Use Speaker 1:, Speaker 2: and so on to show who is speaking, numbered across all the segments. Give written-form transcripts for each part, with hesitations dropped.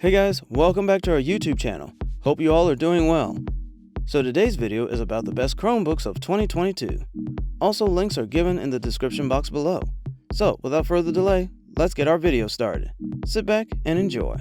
Speaker 1: Hey guys, welcome back to our YouTube channel. Hope you all are doing well. So today's video is about the best Chromebooks of 2022. Also, links are given in the description box below. So without further delay, let's get our video started. Sit back and enjoy.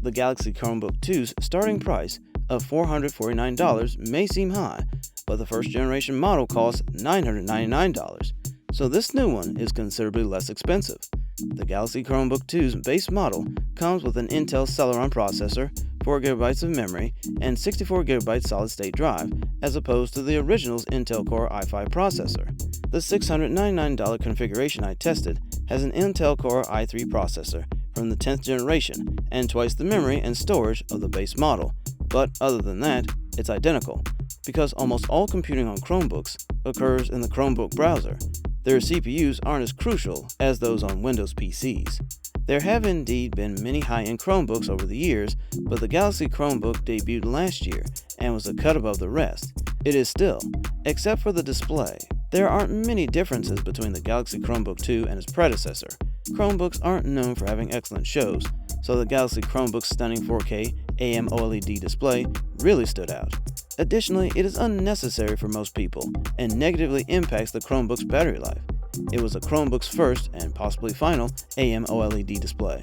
Speaker 1: The Galaxy Chromebook 2's starting price of $449 may seem high, but the first generation model costs $999, so this new one is considerably less expensive. The Galaxy Chromebook 2's base model comes with an Intel Celeron processor, 4GB of memory, and 64GB solid-state drive, as opposed to the original's Intel Core i5 processor. The $699 configuration I tested has an Intel Core i3 processor from the 10th generation and twice the memory and storage of the base model, but other than that, it's identical. Because almost all computing on Chromebooks occurs in the Chromebook browser, their CPUs aren't as crucial as those on Windows PCs. There have indeed been many high-end Chromebooks over the years, but the Galaxy Chromebook debuted last year and was a cut above the rest. It is still, except for the display. There aren't many differences between the Galaxy Chromebook 2 and its predecessor. Chromebooks aren't known for having excellent shows, so the Galaxy Chromebook's stunning 4K AMOLED display really stood out. Additionally, it is unnecessary for most people and negatively impacts the Chromebook's battery life. It was a Chromebook's first and possibly final AMOLED display.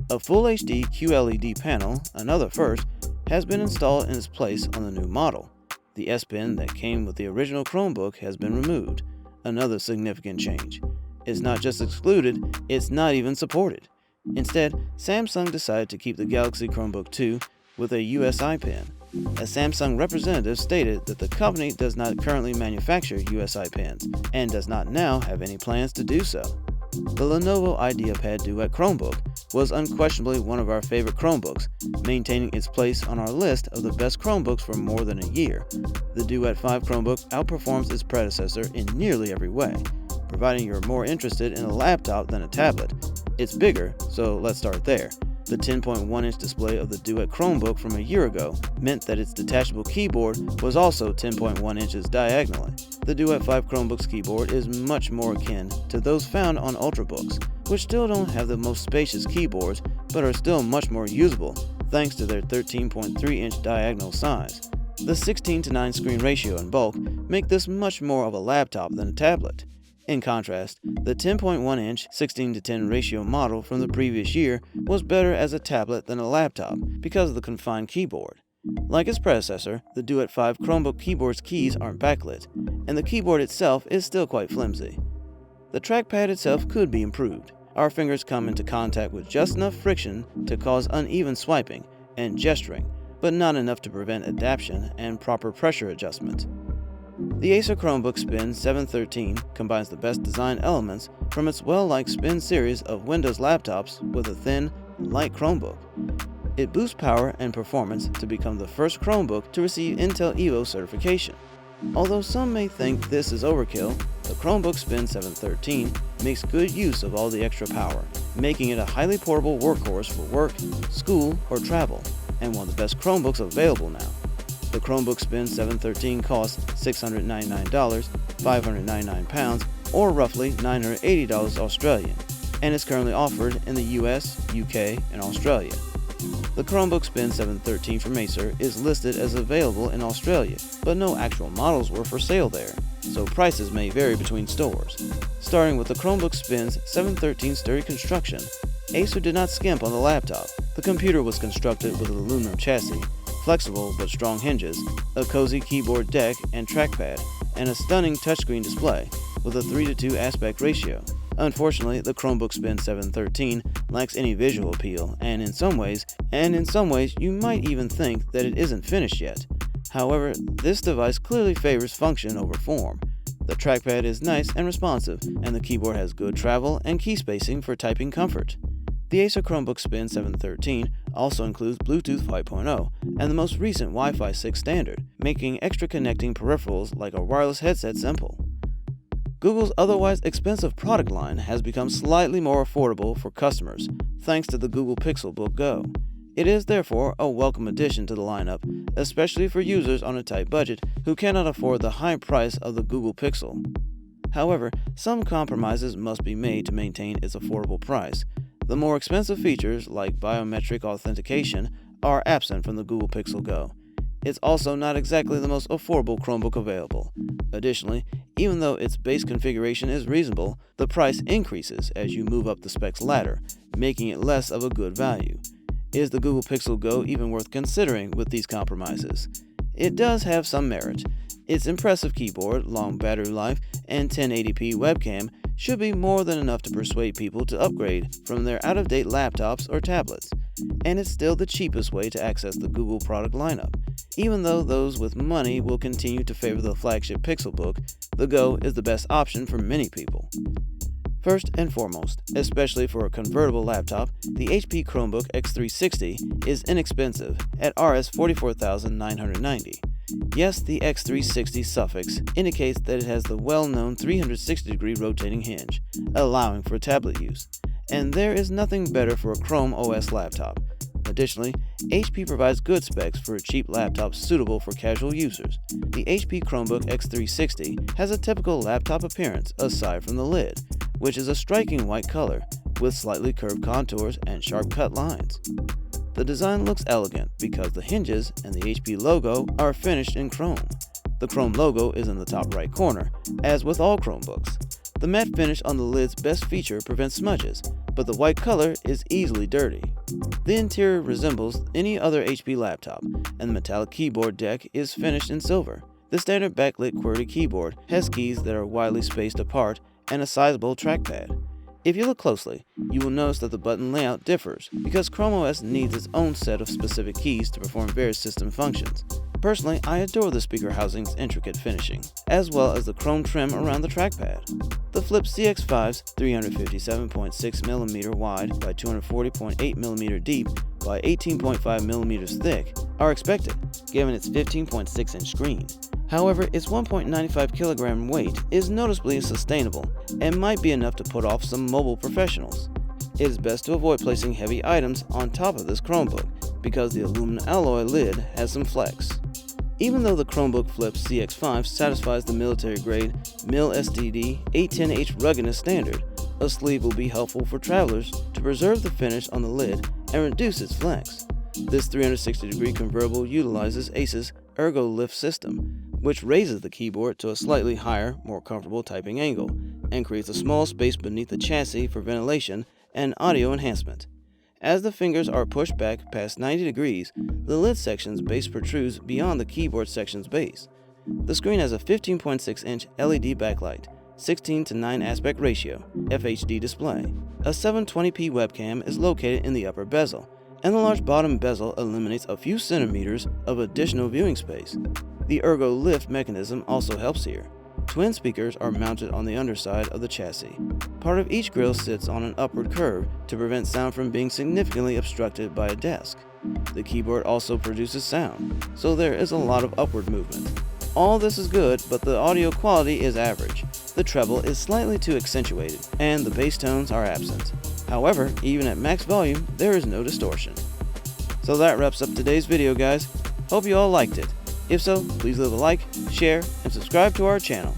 Speaker 1: A Full HD QLED panel, another first, has been installed in its place on the new model. The S Pen that came with the original Chromebook has been removed, another significant change. It's not just excluded, it's not even supported. Instead, Samsung decided to keep the Galaxy Chromebook 2 with a USI pen. A Samsung representative stated that the company does not currently manufacture USI pens and does not now have any plans to do so. The Lenovo IdeaPad Duet Chromebook was unquestionably one of our favorite Chromebooks, maintaining its place on our list of the best Chromebooks for more than a year. The Duet 5 Chromebook outperforms its predecessor in nearly every way, providing you're more interested in a laptop than a tablet. It's bigger, so let's start there. The 10.1-inch display of the Duet Chromebook from a year ago meant that its detachable keyboard was also 10.1 inches diagonally. The Duet 5 Chromebook's keyboard is much more akin to those found on Ultrabooks, which still don't have the most spacious keyboards but are still much more usable thanks to their 13.3-inch diagonal size. The 16:9 screen ratio and bulk make this much more of a laptop than a tablet. In contrast, the 10.1-inch 16:10 ratio model from the previous year was better as a tablet than a laptop because of the confined keyboard. Like its predecessor, the Duet 5 Chromebook keyboard's keys aren't backlit, and the keyboard itself is still quite flimsy. The trackpad itself could be improved. Our fingers come into contact with just enough friction to cause uneven swiping and gesturing, but not enough to prevent adaptation and proper pressure adjustment. The Acer Chromebook Spin 713 combines the best design elements from its well-liked Spin series of Windows laptops with a thin, light Chromebook. It boosts power and performance to become the first Chromebook to receive Intel Evo certification. Although some may think this is overkill, the Chromebook Spin 713 makes good use of all the extra power, making it a highly portable workhorse for work, school, or travel, and one of the best Chromebooks available now. The Chromebook Spin 713 costs $699, £599, or roughly $980 Australian, and is currently offered in the US, UK, and Australia. The Chromebook Spin 713 from Acer is listed as available in Australia, but no actual models were for sale there, so prices may vary between stores. Starting with the Chromebook Spin's 713 sturdy construction, Acer did not skimp on the laptop. The computer was constructed with an aluminum chassis, flexible but strong hinges, a cozy keyboard deck and trackpad, and a stunning touchscreen display with a 3:2 aspect ratio. Unfortunately, the Chromebook Spin 713 lacks any visual appeal, and in some ways you might even think that it isn't finished yet. However, this device clearly favors function over form. The trackpad is nice and responsive, and the keyboard has good travel and key spacing for typing comfort. The Acer Chromebook Spin 713 also includes Bluetooth 5.0 and the most recent Wi-Fi 6 standard, making extra connecting peripherals like a wireless headset simple. Google's otherwise expensive product line has become slightly more affordable for customers thanks to the Google Pixelbook Go. It is therefore a welcome addition to the lineup, especially for users on a tight budget who cannot afford the high price of the Google Pixel. However, some compromises must be made to maintain its affordable price. The more expensive features, like biometric authentication, are absent from the Google Pixel Go. It's also not exactly the most affordable Chromebook available. Additionally, even though its base configuration is reasonable, the price increases as you move up the specs ladder, making it less of a good value. Is the Google Pixel Go even worth considering with these compromises? It does have some merit. Its impressive keyboard, long battery life, and 1080p webcam should be more than enough to persuade people to upgrade from their out-of-date laptops or tablets. And it's still the cheapest way to access the Google product lineup. Even though those with money will continue to favor the flagship Pixelbook, the Go is the best option for many people. First and foremost, especially for a convertible laptop, the HP Chromebook X360 is inexpensive at Rs. $44,990. Yes, the X360 suffix indicates that it has the well-known 360-degree rotating hinge, allowing for tablet use, and there is nothing better for a Chrome OS laptop. Additionally, HP provides good specs for a cheap laptop suitable for casual users. The HP Chromebook X360 has a typical laptop appearance aside from the lid, which is a striking white color with slightly curved contours and sharp-cut lines. The design looks elegant because the hinges and the HP logo are finished in chrome. The Chrome logo is in the top right corner, as with all Chromebooks. The matte finish on the lid's best feature prevents smudges, but the white color is easily dirty. The interior resembles any other HP laptop, and the metallic keyboard deck is finished in silver. The standard backlit QWERTY keyboard has keys that are widely spaced apart and a sizable trackpad. If you look closely, you will notice that the button layout differs because Chrome OS needs its own set of specific keys to perform various system functions. Personally, I adore the speaker housing's intricate finishing, as well as the chrome trim around the trackpad. The Flip CX5's 357.6mm wide by 240.8mm deep by 18.5mm thick are expected, given its 15.6-inch screen. However, its 1.95 kilogram weight is noticeably sustainable and might be enough to put off some mobile professionals. It is best to avoid placing heavy items on top of this Chromebook because the aluminum alloy lid has some flex. Even though the Chromebook Flip CX5 satisfies the military-grade mil-STD 810H ruggedness standard, a sleeve will be helpful for travelers to preserve the finish on the lid and reduce its flex. This 360-degree convertible utilizes Asus Ergo Lift system, which raises the keyboard to a slightly higher, more comfortable typing angle, and creates a small space beneath the chassis for ventilation and audio enhancement. As the fingers are pushed back past 90 degrees, the lid section's base protrudes beyond the keyboard section's base. The screen has a 15.6-inch LED backlight, 16:9 aspect ratio, FHD display. A 720p webcam is located in the upper bezel, and the large bottom bezel eliminates a few centimeters of additional viewing space. The Ergo Lift mechanism also helps here. Twin speakers are mounted on the underside of the chassis. Part of each grille sits on an upward curve to prevent sound from being significantly obstructed by a desk. The keyboard also produces sound, so there is a lot of upward movement. All this is good, but the audio quality is average. The treble is slightly too accentuated, and the bass tones are absent. However, even at max volume, there is no distortion. So that wraps up today's video, guys. Hope you all liked it. If so, please leave a like, share, and subscribe to our channel.